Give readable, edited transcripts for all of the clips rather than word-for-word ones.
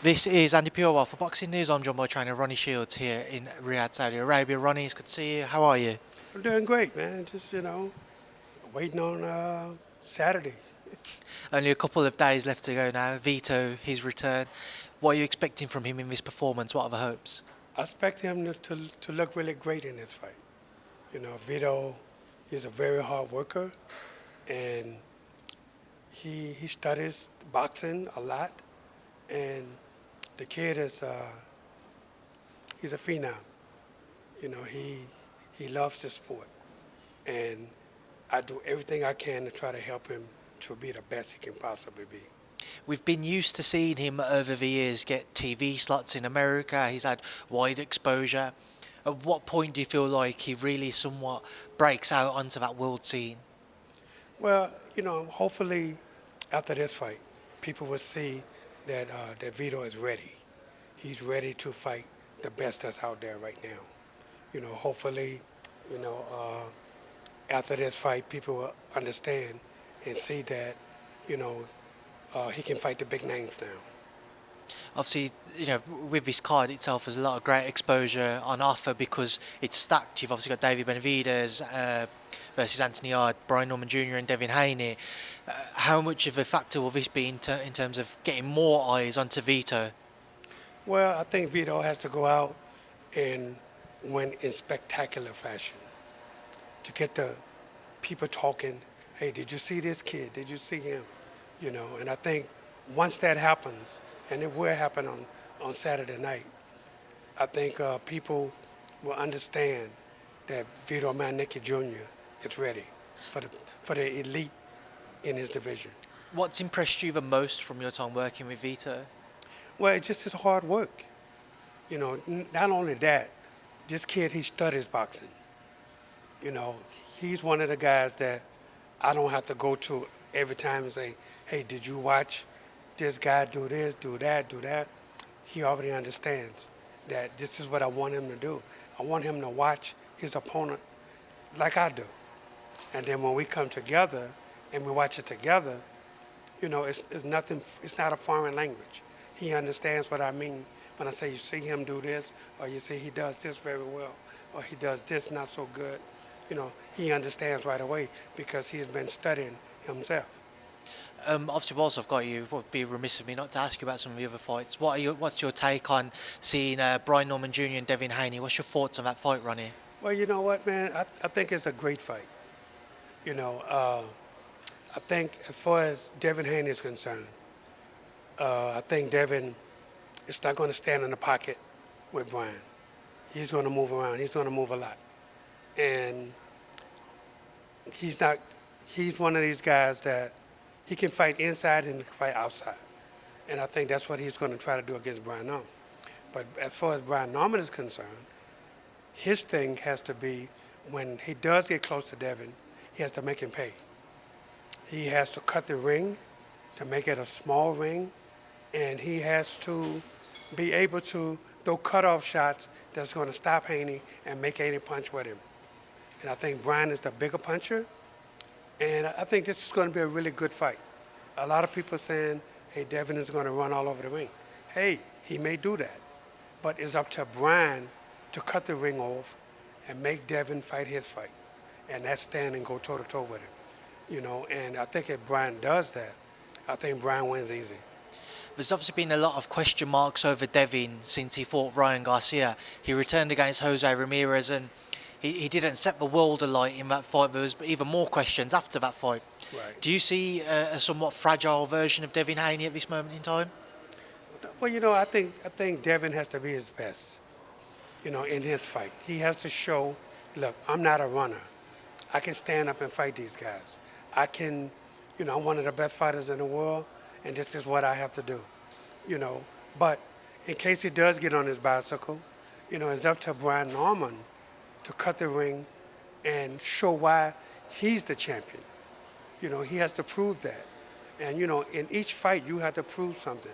This is Andi Purewal for Boxing News. I'm joined by trainer Ronnie Shields here in Riyadh, Saudi Arabia. Ronnie, it's good to see you. How are you? I'm doing great, man. Just, waiting on Saturday. Only a couple of days left to go now. Vito, his return. What are you expecting from him in this performance? What are the hopes? I expect him to look really great in this fight. Vito is a very hard worker, and he studies boxing a lot, and the kid is he's a phenom. He loves the sport, and I do everything I can to try to help him to be the best he can possibly be. We've been used to seeing him over the years get TV slots in America. He's had wide exposure. At what point do you feel like he really somewhat breaks out onto that world scene? Well, hopefully after this fight, people will see that Vito is ready. He's ready to fight the best that's out there right now. Hopefully, you know, after this fight, people will understand and see that, you know, he can fight the big names now. Obviously, with this card itself, there's a lot of great exposure on offer because it's stacked. You've obviously got David Benavidez versus Anthony Yarde, Brian Norman Jr. and Devin Haney. How much of a factor will this be in terms of getting more eyes onto Vito? Well, I think Vito has to go out and win in spectacular fashion to get the people talking. Hey, did you see this kid? Did you see him? And I think once that happens, and it will happen on Saturday night, I think people will understand that Vito Mielnicki Jr. is ready for the elite in his division. What's impressed you the most from your time working with Vito? Well, it's just his hard work. Not only that, this kid, he studies boxing. He's one of the guys that I don't have to go to every time and say, hey, did you watch this guy do this, do that, do that? He already understands that this is what I want him to do. I want him to watch his opponent like I do. And then when we come together and we watch it together, it's nothing, it's not a foreign language. He understands what I mean when I say you see him do this, or you see he does this very well, or he does this not so good. He understands right away because he's been studying himself. Obviously, whilst I've got you, it would be remiss of me not to ask you about some of the other fights. What's your take on seeing Brian Norman Jr. and Devin Haney? What's your thoughts on that fight, Ronnie? Well, you know what, man? I think it's a great fight. I think as far as Devin Haney is concerned, I think Devin is not going to stand in the pocket with Brian. He's going to move around. He's going to move a lot. And he's one of these guys that he can fight inside and he can fight outside. And I think that's what he's going to try to do against Brian Norman. But as far as Brian Norman is concerned, his thing has to be when he does get close to Devin, he has to make him pay. He has to cut the ring to make it a small ring, and he has to be able to throw cutoff shots that's going to stop Haney and make Haney punch with him. And I think Brian is the bigger puncher, and I think this is going to be a really good fight. A lot of people are saying, hey, Devin is going to run all over the ring. Hey, he may do that, but it's up to Brian to cut the ring off and make Devin fight his fight, and that's stand and go toe-to-toe with him. And I think if Brian does that, I think Brian wins easy. There's obviously been a lot of question marks over Devin since he fought Ryan Garcia. He returned against Jose Ramirez and he didn't set the world alight in that fight. There was even more questions after that fight. Right. Do you see a somewhat fragile version of Devin Haney at this moment in time? Well, I think Devin has to be his best, in his fight. He has to show, look, I'm not a runner. I can stand up and fight these guys. I'm one of the best fighters in the world, and this is what I have to do, But in case he does get on his bicycle, it's up to Brian Norman to cut the ring and show why he's the champion. He has to prove that. And, in each fight, you have to prove something.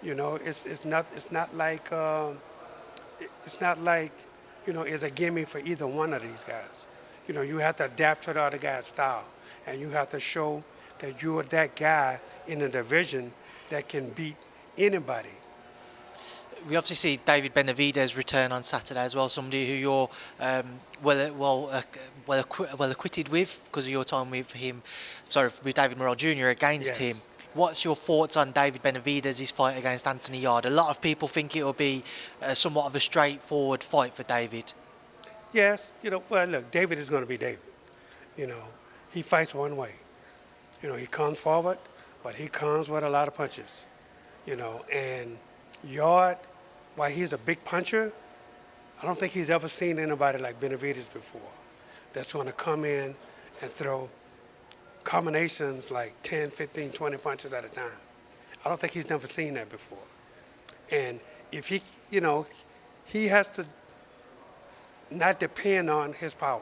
It's not like it's a gimme for either one of these guys. You have to adapt to the other guy's style, and you have to show that you're that guy in the division that can beat anybody. We obviously see David Benavidez return on Saturday as well. Somebody who you're well acquitted with because of your time with him. Sorry, with David Morrell Jr. against him. Yes. What's your thoughts on David Benavidez's fight against Anthony Yarde? A lot of people think it will be somewhat of a straightforward fight for David. Yes, well, look, David is going to be David. He fights one way. He comes forward, but he comes with a lot of punches. And Yarde, while he's a big puncher, I don't think he's ever seen anybody like Benavidez before that's going to come in and throw combinations like 10, 15, 20 punches at a time. I don't think he's never seen that before. And if he has to not depend on his power.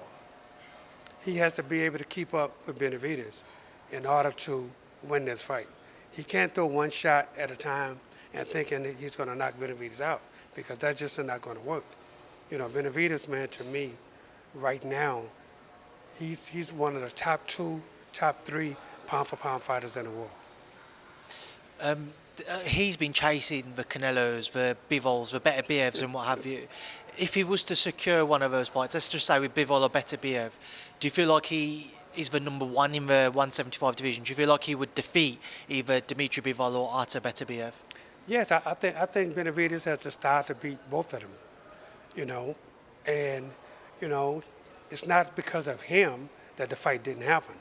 He has to be able to keep up with Benavidez in order to win this fight. He can't throw one shot at a time and thinking that he's going to knock Benavidez out because that's just not going to work. Benavidez, man, to me, right now, he's one of the top 2, top 3 pound-for-pound fighters in the world. He's been chasing the Canelos, the Bivols, the Beterbievs and what have you. If he was to secure one of those fights, let's just say with Bivol or Beterbiev, do you feel like he is the number 1 in the 175 division? Do you feel like he would defeat either Dmitry Bivol or Otto Beterbiev? Yes, I think Benavidez has the style to beat both of them. And it's not because of him that the fight didn't happen.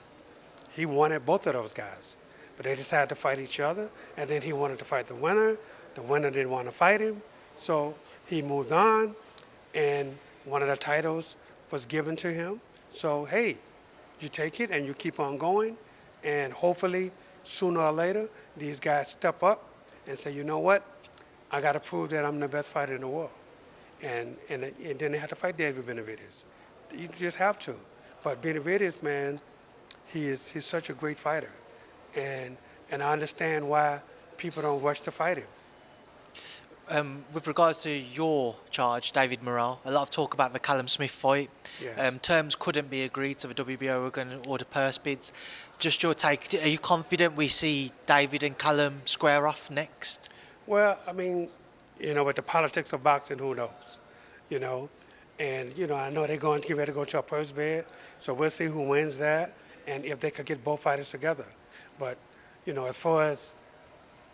He wanted both of those guys. But they decided to fight each other, and then he wanted to fight the winner. The winner didn't want to fight him, so he moved on, and one of the titles was given to him. So, hey, you take it and you keep on going, and hopefully, sooner or later, these guys step up and say, you know what, I got to prove that I'm the best fighter in the world. And then they have to fight David Benavidez. You just have to. But Benavidez, man, he's such a great fighter. And I understand why people don't rush to fight him. With regards to your charge, David Morrell, a lot of talk about the Callum Smith fight. Yes. Terms couldn't be agreed, so the WBO were going to order purse bids. Just your take, are you confident we see David and Callum square off next? Well, I mean, with the politics of boxing, who knows? And, I know they're going to get ready to go to a purse bid, so we'll see who wins that and if they could get both fighters together. But, as far as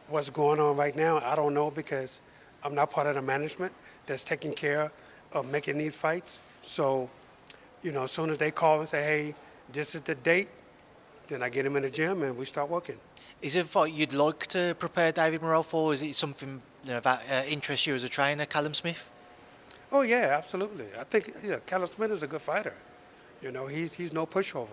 what's going on right now, I don't know because I'm not part of the management that's taking care of making these fights. So, as soon as they call and say, hey, this is the date, then I get him in the gym and we start working. Is it a fight you'd like to prepare David Morrell for? Or is it something that interests you as a trainer, Callum Smith? Oh, yeah, absolutely. I think Callum Smith is a good fighter. He's no pushover.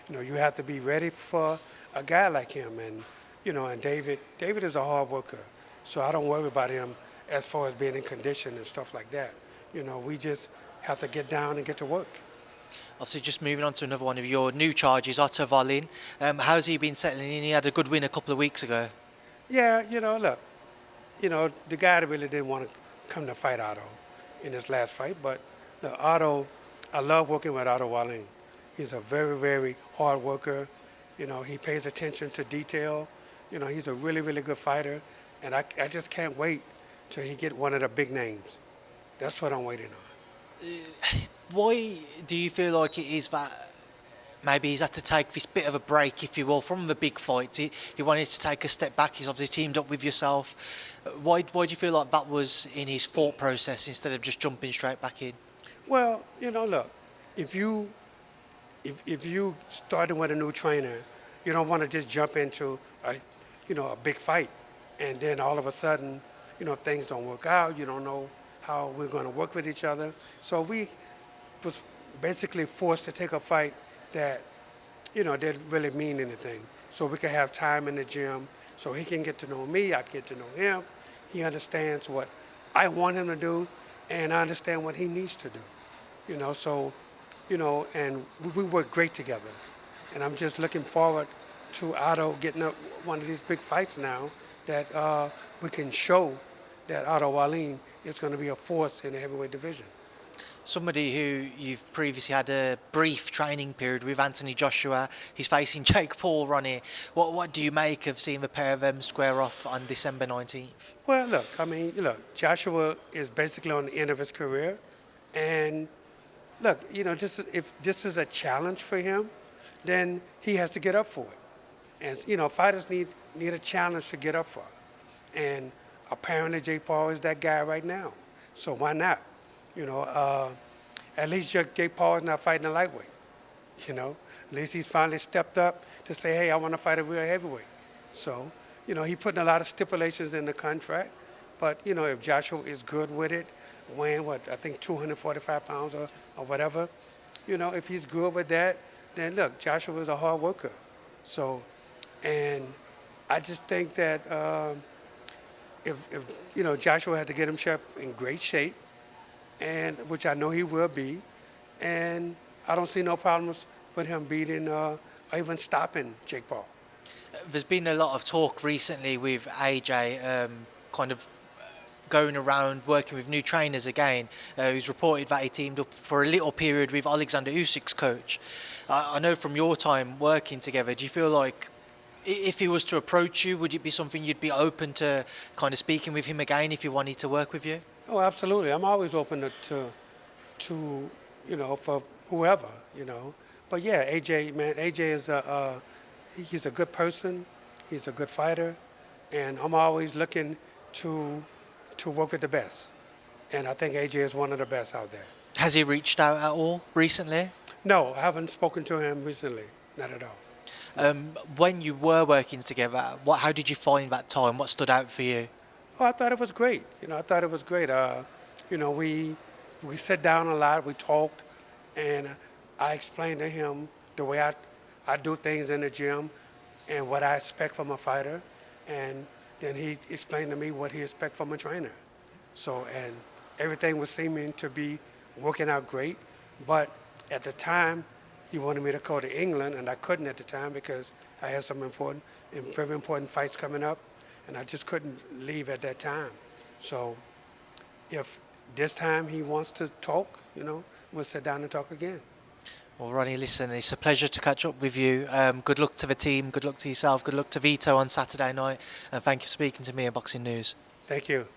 You have to be ready for a guy like him. And, and David is a hard worker. So I don't worry about him as far as being in condition and stuff like that. We just have to get down and get to work. Obviously, just moving on to another one of your new charges, Otto Wallin. How's he been settling in? He had a good win a couple of weeks ago. Yeah, look, the guy that really didn't want to come to fight Otto in his last fight. But look, Otto, I love working with Otto Wallin. He's a very, very hard worker. He pays attention to detail. He's a really, really good fighter. And I just can't wait till he get one of the big names. That's what I'm waiting on. Why do you feel like it is that maybe he's had to take this bit of a break, if you will, from the big fights? He wanted to take a step back. He's obviously teamed up with yourself. Why do you feel like that was in his thought process instead of just jumping straight back in? Well, look, if you starting with a new trainer, you don't want to just jump into a big fight, and then all of a sudden, things don't work out. You don't know how we're going to work with each other. So we was basically forced to take a fight that, didn't really mean anything. So we could have time in the gym, so he can get to know me, I get to know him. He understands what I want him to do, and I understand what he needs to do. And we work great together. And I'm just looking forward to Otto getting up one of these big fights now that we can show that Otto Wallin is going to be a force in the heavyweight division. Somebody who you've previously had a brief training period with, Anthony Joshua. He's facing Jake Paul, Ronnie. What do you make of seeing the pair of them square off on December 19th? Well, look, I mean, look, Joshua is basically on the end of his career, and look, if this is a challenge for him, then he has to get up for it. And fighters need a challenge to get up for, and apparently Jake Paul is that guy right now. So why not? At least Jake Paul is not fighting a lightweight. At least he's finally stepped up to say, hey, I want to fight a real heavyweight. So, he putting a lot of stipulations in the contract. But, if Joshua is good with it, weighing, I think 245 pounds or whatever, if he's good with that, then look, Joshua is a hard worker. So, and I just think that if Joshua had to get himself in great shape, and which I know he will be, and I don't see no problems with him beating or even stopping Jake Paul. There's been a lot of talk recently with AJ kind of going around working with new trainers again. Who's reported that he teamed up for a little period with Alexander Usyk's coach. I know from your time working together, do you feel like if he was to approach you, would it be something you'd be open to kind of speaking with him again if he wanted to work with you? Oh, absolutely. I'm always open to for whoever, But yeah, AJ, man, AJ is he's a good person. He's a good fighter, and I'm always looking to work with the best. And I think AJ is one of the best out there. Has he reached out at all recently? No, I haven't spoken to him recently. Not at all. When you were working together, how did you find that time? What stood out for you? Oh, I thought it was great. I thought it was great. We sat down a lot. We talked, and I explained to him the way I do things in the gym and what I expect from a fighter, and then he explained to me what he expects from a trainer. So, and everything was seeming to be working out great, but at the time, he wanted me to go to England, and I couldn't at the time because I had some very important fights coming up, and I just couldn't leave at that time. So if this time he wants to talk, we'll sit down and talk again. Well, Ronnie, listen, it's a pleasure to catch up with you. Good luck to the team, good luck to yourself, good luck to Vito on Saturday night, and thank you for speaking to me at Boxing News. Thank you.